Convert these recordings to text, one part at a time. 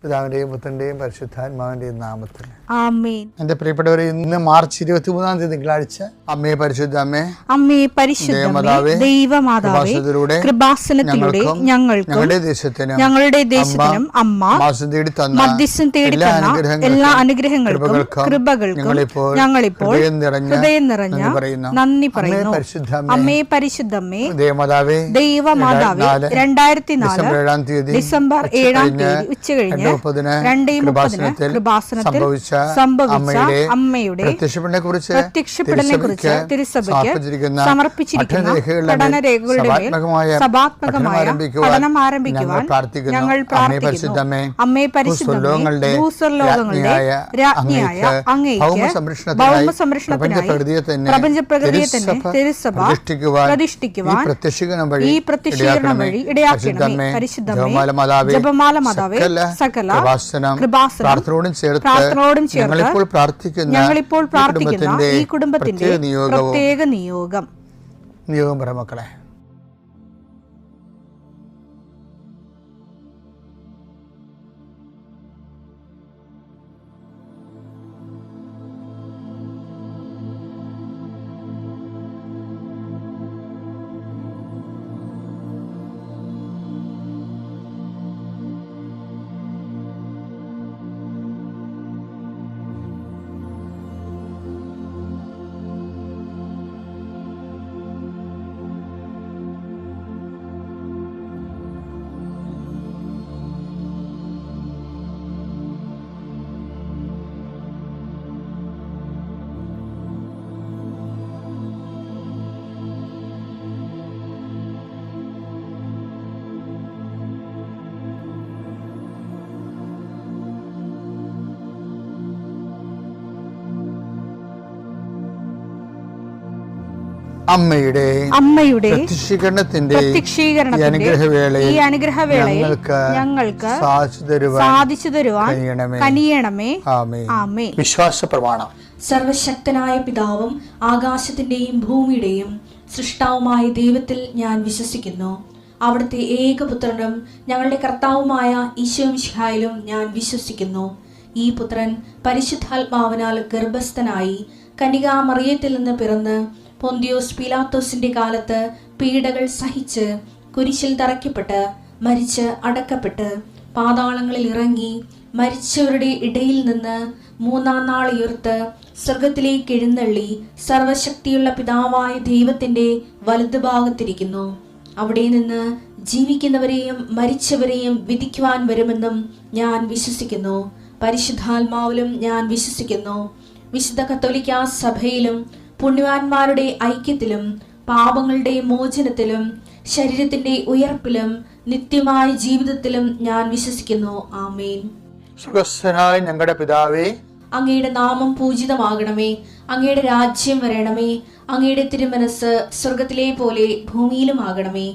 പിതാവിന്റെയും പുത്രന്റെയും പരിശുദ്ധാത്മാവിന്റെയും നാമത്തിൽ ആമേൻ. എന്റെ പ്രിയപ്പെട്ടവരെ, ഇന്ന് മാർച്ച് 23 തിങ്കളാഴ്ച. അമ്മേ പരിശുദ്ധ അമ്മേ, അമ്മേ പരിശുദ്ധ ദൈവമാതാവേ, കൃപാസനത്തിലൂടെ ഞങ്ങൾക്കും ഞങ്ങളുടെ ദേശത്തിനും അമ്മ മധ്യസ്ഥം തേടി തന്ന എല്ലാ അനുഗ്രഹങ്ങൾക്കും കൃപകൾക്കും ഞങ്ങളിപ്പോൾ ഹൃദയം നിറഞ്ഞ നന്ദി പറയുന്നു. അമ്മേ പരിശുദ്ധമ്മേ ദൈവമാതാവേ, 2004 ഡിസംബർ 7 ഉച്ചകഴിഞ്ഞ് 2:30 കൃപാസനത്തിൽ സംഭവിച്ച അമ്മയുടെ പ്രത്യക്ഷപ്പെടലിനെക്കുറിച്ച് തിരുസഭയ്ക്ക് സമർപ്പിച്ചിരിക്കുന്ന പഠനരേഖകളുടെ മേൽ സഭാത്മകമായ പഠനം ആരംഭിക്കുവാൻ ഞങ്ങൾ പ്രാർത്ഥിക്കുന്നു. അമ്മേ പരിശുദ്ധമേ, ഭൂസ്വർലോകങ്ങളുടെ രാജ്ഞിയായ അങ്ങേയ്ക്ക് ഭൗമസംരക്ഷണത്തിനായി പ്രപഞ്ചപ്രകൃതിയെ തന്നെ തിരുസഭ പ്രതിഷ്ഠിക്കുവാൻ ഈ പ്രത്യക്ഷീകരണം വഴി ഇടയാക്കണമേ. പരിശുദ്ധമേ, ജപമാല മാതാവേ, സകല കൃപാസനം പ്രാർത്ഥനയോടും ചേർത്ത് ഞങ്ങളിപ്പോൾ പ്രാർത്ഥിക്കുന്ന ഈ കുടുംബത്തിന്റെ പ്രത്യേക നിയോഗം പറ മക്കളെ. അമ്മയുടെ പ്രത്യക്ഷീകരണത്തിന്റെ ഈ അനുഗ്രഹവേളയിൽ ഞങ്ങൾക്ക് സാധിച്ചു തരുവാൻ കനിയണമേ. ആമേൻ. വിശ്വാസ പ്രമാണം. സർവശക്തനായ പിതാവും ആകാശത്തിന്റെയും ഭൂമിയുടെയും സൃഷ്ടാവുമായ ദൈവത്തിൽ ഞാൻ വിശ്വസിക്കുന്നു. അവിടുത്തെ ഏകപുത്രനും ഞങ്ങളുടെ കർത്താവുമായ ഈശോ മിശിഹായിലും ഞാൻ വിശ്വസിക്കുന്നു. ഈ പുത്രൻ പരിശുദ്ധാത്മാവിനാൽ ഗർഭസ്ഥനായി കന്യകാമറിയത്തിൽ നിന്ന് പിറന്ന് പൊന്തിയോസ് പീലാത്തോസിന്റെ കാലത്ത് പീഡകൾ സഹിച്ച് കുരിശിൽ തറയ്ക്കപ്പെട്ട് മരിച്ച് അടക്കപ്പെട്ട് പാതാളങ്ങളിൽ ഇറങ്ങി മരിച്ചവരുടെ ഇടയിൽ നിന്ന് 3-ാം നാൾ ഉയർത്ത് സ്വർഗത്തിലേക്ക് എഴുന്നള്ളി സർവശക്തിയുള്ള പിതാവായ ദൈവത്തിന്റെ വലതുഭാഗത്തിരിക്കുന്നു. അവിടെ നിന്ന് ജീവിക്കുന്നവരെയും മരിച്ചവരെയും വിധിക്കുവാൻ വരുമെന്നും ഞാൻ വിശ്വസിക്കുന്നു. പരിശുദ്ധാത്മാവിലും ഞാൻ വിശ്വസിക്കുന്നു. വിശുദ്ധ കത്തോലിക്കാ സഭയിലും പുണ്യവാന്മാരുടെ ഐക്യത്തിലും പാപങ്ങളുടെ മോചനത്തിലും ശരീരത്തിന്റെ ഉയർപ്പിലും നിത്യമായ ജീവിതത്തിലും ഞാൻ വിശ്വസിക്കുന്നു. ആമേൻ. സ്വർഗ്ഗസ്ഥനായ ഞങ്ങളുടെ പിതാവേ, അങ്ങയുടെ നാമം പൂജിതമാകണമേ. അങ്ങയുടെ രാജ്യം വരണമേ. അങ്ങയുടെ തിരുമനസ് സ്വർഗത്തിലെ പോലെ ഭൂമിയിലും ആകണമേ.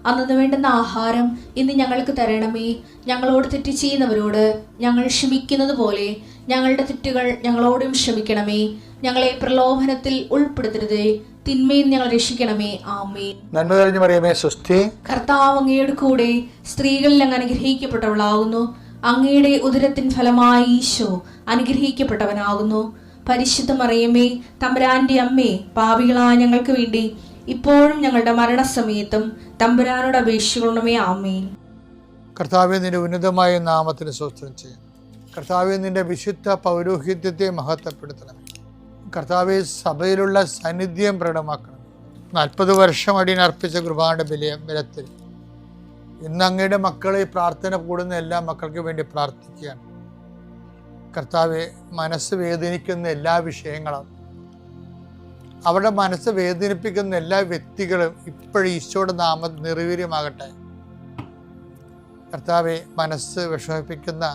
അന്നു വേണ്ടുന്ന ആഹാരം ഇന്ന് ഞങ്ങൾക്ക് തരണമേ. ഞങ്ങളോട് തെറ്റ് ചെയ്യുന്നവരോട് ഞങ്ങൾ ക്ഷമിക്കുന്നത് പോലെ ഞങ്ങളുടെ തെറ്റുകൾ ഞങ്ങളോടും ക്ഷമിക്കണമേ. ഞങ്ങളെ പ്രലോഭനത്തിൽ ഉൾപ്പെടുത്തരുതേ, തിന്മയിൽ ഞങ്ങൾ രക്ഷിക്കണമേ. ആമേൻ. നന്മ നിറഞ്ഞ മറിയമേ, സ്വസ്തി. കർത്താവ് അങ്ങയുടെ കൂടെ സ്ത്രീകളിൽ അങ്ങ് അനുഗ്രഹിക്കപ്പെട്ടവളാകുന്നു. അങ്ങയുടെ ഉദരത്തിൻ ഫലമായി ഈശോ അനുഗ്രഹിക്കപ്പെട്ടവനാകുന്നു. പരിശുദ്ധ മറിയമേ, തമ്പുരാന്റെ അമ്മേ, പാപികളായ ഞങ്ങൾക്ക് വേണ്ടി ഇപ്പോഴും ഞങ്ങളുടെ മരണസമയത്തും തമ്പുരാനോട് അപേക്ഷിക്കണമേ. ആമേൻ. കർത്താവേ, നിന്റെ ഉന്നതമായ നാമത്തിന് സ്തോത്രം ചെയ്യുന്നു. കർത്താവേ, നിന്റെ വിശുദ്ധ പൗരോഹിത്യത്തെ മഹത്വപ്പെടുത്തണം. കർത്താവെ, സഭയിലുള്ള സാന്നിധ്യം പ്രകടമാക്കണം. 40 വർഷം അടിയനർപ്പിച്ച കൃപാന്റെ ബലത്തിൽ ഇന്ന് അങ്ങയുടെ മക്കളെ പ്രാർത്ഥന കൂടുന്ന എല്ലാ മക്കൾക്ക് വേണ്ടി പ്രാർത്ഥിക്കുകയാണ്. കർത്താവെ, മനസ്സ് വേദനിക്കുന്ന എല്ലാ വിഷയങ്ങളും, അവരുടെ മനസ്സ് വേദനിപ്പിക്കുന്ന എല്ലാ വ്യക്തികളും ഇപ്പോഴും ഈശോയുടെ നാമം നിർവീര്യമാകട്ടെ. കർത്താവെ, മനസ്സ് വിഷമിപ്പിക്കുന്ന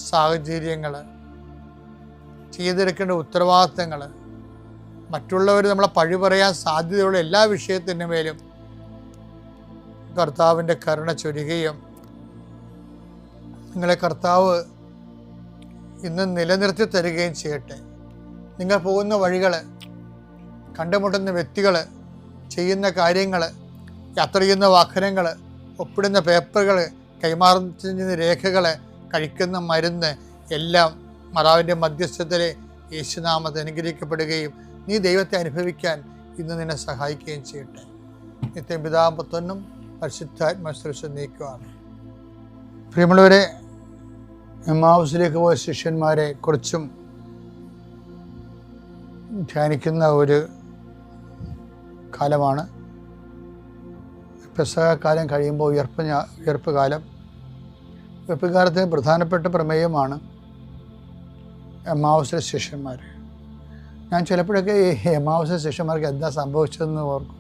സാഹചര്യങ്ങൾ, ചെയ്തെടുക്കേണ്ട ഉത്തരവാദിത്തങ്ങൾ, മറ്റുള്ളവർ നമ്മളെ പഴി പറയാൻ സാധ്യതയുള്ള എല്ലാ വിഷയത്തിൻ്റെ മേലും കർത്താവിൻ്റെ കരുണ ചൊരിയുകയും നിങ്ങളെ കർത്താവ് ഇന്ന് നിലനിർത്തി തരികയും ചെയ്യട്ടെ. നിങ്ങൾ പോകുന്ന വഴികൾ, കണ്ടുമുട്ടുന്ന വ്യക്തികൾ, ചെയ്യുന്ന കാര്യങ്ങൾ, യാത്ര ചെയ്യുന്ന വാഹനങ്ങൾ, ഒപ്പിടുന്ന പേപ്പറുകൾ, കൈമാറുന്ന രേഖകൾ, കഴിക്കുന്ന മരുന്ന് എല്ലാം മാതാവിൻ്റെ മധ്യസ്ഥത്തിൽ യേശുനാമത്തിൽ അനുഗ്രഹിക്കപ്പെടുകയും നീ ദൈവത്തെ അനുഭവിക്കാൻ ഇന്ന് നിന്നെ സഹായിക്കുകയും ചെയ്യട്ടെ. നിത്യം പിതാവും പുത്രനും പരിശുദ്ധാത്മാശ്രേഷ്ഠ നീക്കുവാണ്. പ്രിയമുള്ളവരെ, എമ്മാവുസിലേക്ക് പോയ ശിഷ്യന്മാരെ കുറിച്ചും ധ്യാനിക്കുന്ന ഒരു കാലമാണ്. പെസഹ കാലം കഴിയുമ്പോൾ ഉയർപ്പ് കാലം. ഉയർപ്പ് കാലത്തിന് പ്രധാനപ്പെട്ട പ്രമേയമാണ് എമ്മാവുസിലെ ശിഷ്യന്മാർ. ഞാൻ ചിലപ്പോഴൊക്കെ ഈ എമ്മാവുസിലെ ശിഷ്യന്മാർക്ക് എന്താ സംഭവിച്ചതെന്ന് ഓർക്കും.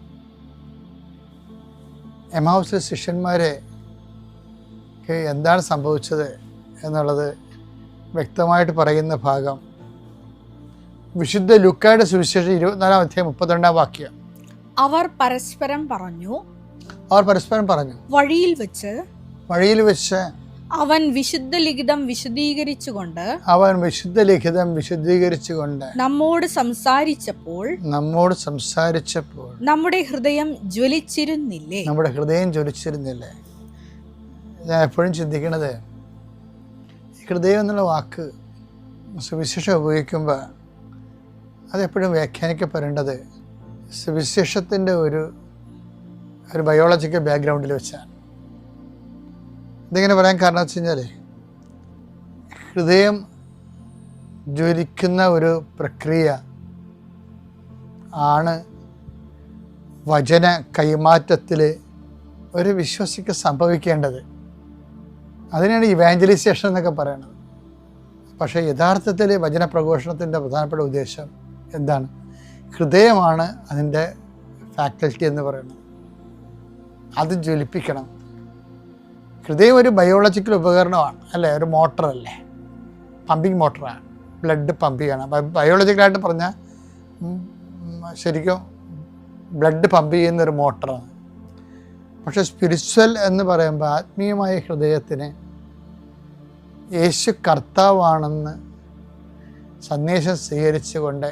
എമ്മാവുസിലെ ശിഷ്യന്മാരെ എന്താണ് സംഭവിച്ചത് എന്നുള്ളത് വ്യക്തമായിട്ട് പറയുന്ന ഭാഗം വിശുദ്ധ ലൂക്കായുടെ സുവിശേഷം 24-ാം അധ്യായം 32-ാം വാക്യം. അവർ പരസ്പരം പറഞ്ഞു, വഴിയിൽ വെച്ച് അവൻ വിശുദ്ധ ലിഖിതം വിശദീകരിച്ചുകൊണ്ട് നമ്മോട് സംസാരിച്ചപ്പോൾ നമ്മുടെ ഹൃദയം ജ്വലിച്ചിരുന്നില്ലേ. ഞാൻ എപ്പോഴും ചിന്തിക്കണത്, ഈ ഹൃദയം എന്നുള്ള വാക്ക് സുവിശേഷം ഉപയോഗിക്കുമ്പോൾ അതെപ്പോഴും വ്യാഖ്യാനിക്കപ്പെടേണ്ടത് സുവിശേഷത്തിൻ്റെ ഒരു ബയോളജിക്കൽ ബാക്ക്ഗ്രൗണ്ടിൽ വെച്ചാണ്. ഇതിങ്ങനെ പറയാൻ കാരണം വെച്ച് കഴിഞ്ഞാൽ, ഹൃദയം ജ്വലിക്കുന്ന ഒരു പ്രക്രിയ ആണ് വചന കൈമാറ്റത്തിൽ ഒരു വിശ്വാസിക്ക് സംഭവിക്കേണ്ടത്. അതിനാണ് ഇവാഞ്ചലൈസേഷൻ എന്നൊക്കെ പറയുന്നത്. പക്ഷേ യഥാർത്ഥത്തിൽ വചന പ്രഘോഷണത്തിൻ്റെ പ്രധാനപ്പെട്ട ഉദ്ദേശം എന്താണ്? ഹൃദയമാണ് അതിൻ്റെ ഫാക്കൽറ്റി എന്ന് പറയുന്നത്. അത് ജ്വലിപ്പിക്കണം. ഹൃദയം ഒരു ബയോളജിക്കൽ ഉപകരണമാണ്, അല്ലേ? ഒരു മോട്ടറല്ലേ, പമ്പിങ് മോട്ടറാണ്, ബ്ലഡ് പമ്പ് ചെയ്യണം. ബയോളജിക്കലായിട്ട് പറഞ്ഞാൽ ശരിക്കും ബ്ലഡ് പമ്പ് ചെയ്യുന്നൊരു മോട്ടറാണ്. പക്ഷെ സ്പിരിച്വൽ എന്ന് പറയുമ്പോൾ ആത്മീയമായ ഹൃദയത്തിന് യേശു കർത്താവാണെന്ന് സന്ദേശം സ്വീകരിച്ചുകൊണ്ട്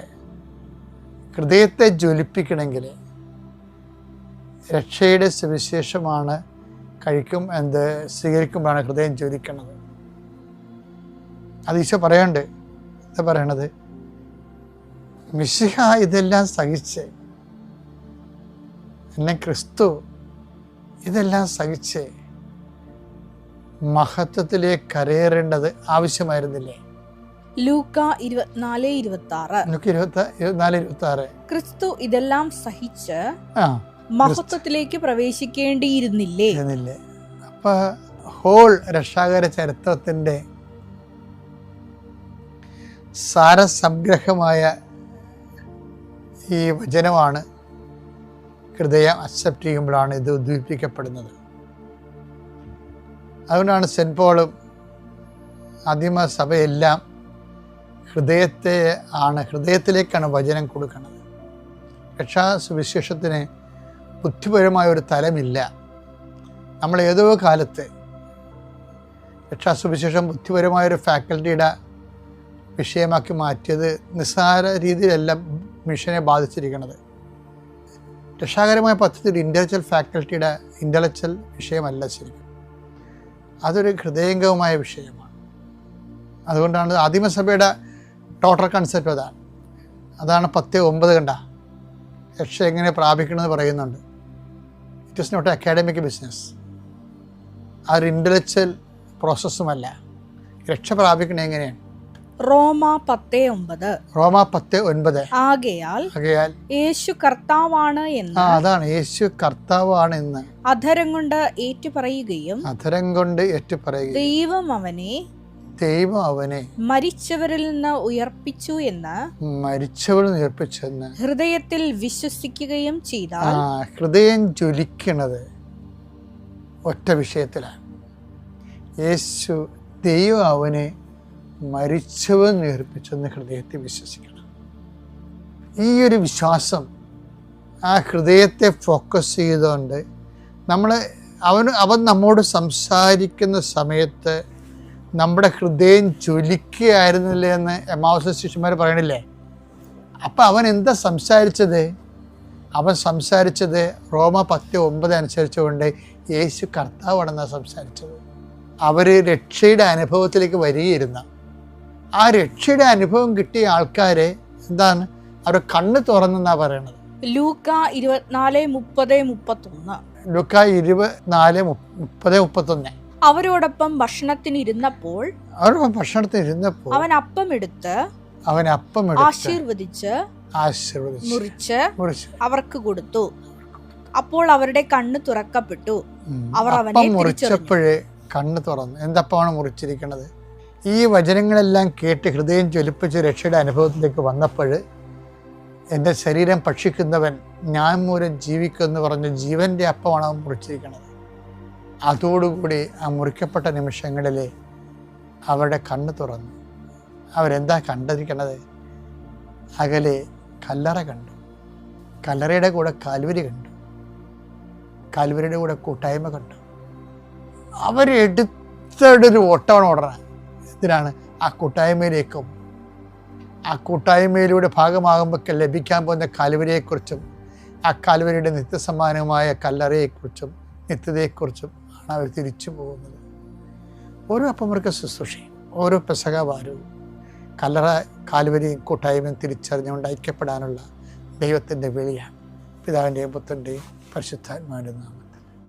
ഹൃദയത്തെ ജ്വലിപ്പിക്കണമെങ്കിൽ രക്ഷയുടെ സുവിശേഷമാണ് സ്വീകരിക്കുമ്പോഴാണ് ഹൃദയം ജ്വലിക്കുന്നത്. അത് ഈശോ പറയാണ്ട് എന്താ പറയണത്? മിശിഹ ഇതെല്ലാം സഹിച്ച്, എന്നെ ക്രിസ്തു ഇതെല്ലാം സഹിച്ച് മഹത്വത്തിലേക്ക് കരയേറേണ്ടത് ആവശ്യമായിരുന്നില്ലേ? ലൂക്ക 24:26. ക്രിസ്തു ഇതെല്ലാം സഹിച്ച് മഹത്വത്തിലേക്ക് പ്രവേശിക്കേണ്ടിയിരുന്നില്ലേ? അപ്പൊ ഹോൾ രക്ഷാകര ചരിത്രത്തിന്റെ സാരസംഗ്രഹമായ ഈ വചനമാണ് ഹൃദയം അക്സെപ്റ്റ് ചെയ്യുമ്പോഴാണ് ഇത് ഉദ്ദീപിക്കപ്പെടുന്നത്. അതുകൊണ്ടാണ് സെൻറ്റ് പോളും ആദിമ സഭയെല്ലാം ഹൃദയത്തിലേക്കാണ് വചനം കൊടുക്കുന്നത്. രക്ഷാ സുവിശേഷത്തിന് ബുദ്ധിപരമായ ഒരു തലമില്ല. നമ്മൾ ഏതോ കാലത്ത് രക്ഷാസുവിശേഷം ബുദ്ധിപരമായൊരു ഫാക്കൽറ്റിയുടെ വിഷയമാക്കി മാറ്റിയത് നിസ്സാര രീതിയിലല്ല മിഷനെ ബാധിച്ചിരിക്കുന്നത്. രക്ഷാകരമായ പദ്ധതി ഒരു ഇൻ്റലക്ച്വൽ വിഷയമല്ല ശരിക്കും. അതൊരു ഹൃദയംഗമമായ വിഷയമാണ്. അതുകൊണ്ടാണ് ആദിമസഭയുടെ ടോട്ടൽ കൺസെപ്റ്റ് അതാണ് 10:9 കണ്ട രക്ഷ എങ്ങനെ പ്രാപിക്കണമെന്ന് പറയുന്നുണ്ട്. It is not academic business. ആ ഒരു ഇൻ്റലക്ച്വൽ പ്രോസസ്സുമല്ല. രക്ഷ പ്രാപിക്കണത് എങ്ങനെയാണ്? റോമ 10:9. ആകയാൽ യേശു കർത്താവാണ് എന്ന്, അതാണ് യേശു കർത്താവാണ് എന്ന് അധരം കൊണ്ട് ഏറ്റുപറയുകയും ദൈവം അവനെ മരിച്ചവരിൽ നിന്ന് ഉയർപ്പിച്ചു എന്ന് ഹൃദയത്തിൽ വിശ്വസിക്കുകയും ചെയ്താൽ. ഹൃദയം ജ്വലിക്കുന്നത് ഒറ്റ വിഷയത്തിലാണ്. യേശു ദൈവം അവനെ മരിച്ചവൻ ഉയർപ്പിച്ചെന്ന് ഹൃദയത്തിൽ വിശ്വസിക്കണം. ഈ ഒരു വിശ്വാസം ആ ഹൃദയത്തെ ഫോക്കസ് ചെയ്തുകൊണ്ട് അവൻ നമ്മോട് സംസാരിക്കുന്ന സമയത്ത് നമ്മുടെ ഹൃദയം ജ്വലിക്കുകയായിരുന്നില്ലേ എന്ന് എമ്മാവുസ് ശിഷ്യന്മാർ പറയണില്ലേ? അപ്പം അവൻ എന്താ സംസാരിച്ചത്? അവൻ സംസാരിച്ചത് റോമ 10:9 അനുസരിച്ചുകൊണ്ട് യേശു കർത്താവാണെന്നാണ് സംസാരിച്ചത്. അവർ രക്ഷയുടെ അനുഭവത്തിലേക്ക് വരികയിരുന്ന ആ രക്ഷയുടെ അനുഭവം കിട്ടിയ ആൾക്കാരെ എന്താണ് അവരുടെ കണ്ണ് തുറന്നെന്നാണ് പറയണത്. ലൂക്ക 24:30-31. ലൂക്ക 24:30-31. അവരോടൊപ്പം ഭക്ഷണത്തിനിരുന്നപ്പോൾ അവൻ അപ്പമെടുത്ത് ആശീർവദിച്ച് മുറിച്ച് അവർക്ക് കൊടുത്തു. അപ്പോൾ അവരുടെ കണ്ണ് തുറക്കപ്പെട്ടു. അവർ അവനെ മുറിച്ചപ്പോഴേ കണ്ണ് തുറന്നു. എന്തപ്പമാണ് മുറിച്ചിരിക്കുന്നത്? ഈ വചനങ്ങളെല്ലാം കേട്ട് ഹൃദയം ജ്വലിപ്പിച്ച് രക്ഷയുടെ അനുഭവത്തിലേക്ക് വന്നപ്പോൾ എൻ്റെ ശരീരം ഭക്ഷിക്കുന്നവൻ ഞാൻ മൂലം ജീവിക്കുമെന്ന് പറഞ്ഞ് ജീവൻ്റെ അപ്പമാണ് അവൻ മുറിച്ചിരിക്കുന്നത്. അതോടുകൂടി ആ മുറിക്കപ്പെട്ട നിമിഷങ്ങളിൽ അവരുടെ കണ്ണ് തുറന്നു. അവരെന്താ കണ്ടിരിക്കണത്? അകലെ കല്ലറ കണ്ടു. കല്ലറയുടെ കൂടെ കാൽവരി കണ്ടു. കാൽവരിയുടെ കൂടെ കൂട്ടായ്മ കണ്ടു. അവരെടുത്തൊരു ഓട്ടമാണ് ഓടണം. എന്തിനാണ്? ആ കൂട്ടായ്മയിലേക്കും ആ കൂട്ടായ്മയിലൂടെ ഭാഗമാകുമ്പോൾ ലഭിക്കാൻ പോകുന്ന കാൽവരിയെക്കുറിച്ചും ആ കാൽവരിയുടെ നിത്യസമ്മാനമായ കല്ലറയെക്കുറിച്ചും നിത്യതയെക്കുറിച്ചും ആണ് അവർ തിരിച്ചു പോകുന്നത്. ഓരോ അപ്പമർക്ക ശുശ്രൂഷയും ഓരോ പെസഹവാരവും കല്ലറ കാൽവരിയും കൂട്ടായ്മയും തിരിച്ചറിഞ്ഞുകൊണ്ട് ഐക്യപ്പെടാനുള്ള ദൈവത്തിൻ്റെ വിളിയാണ്. പിതാവിൻ്റെയും പുത്രൻ്റെയും പരിശുദ്ധാത്മാവിൻ്റെ നാമത്തിൽ.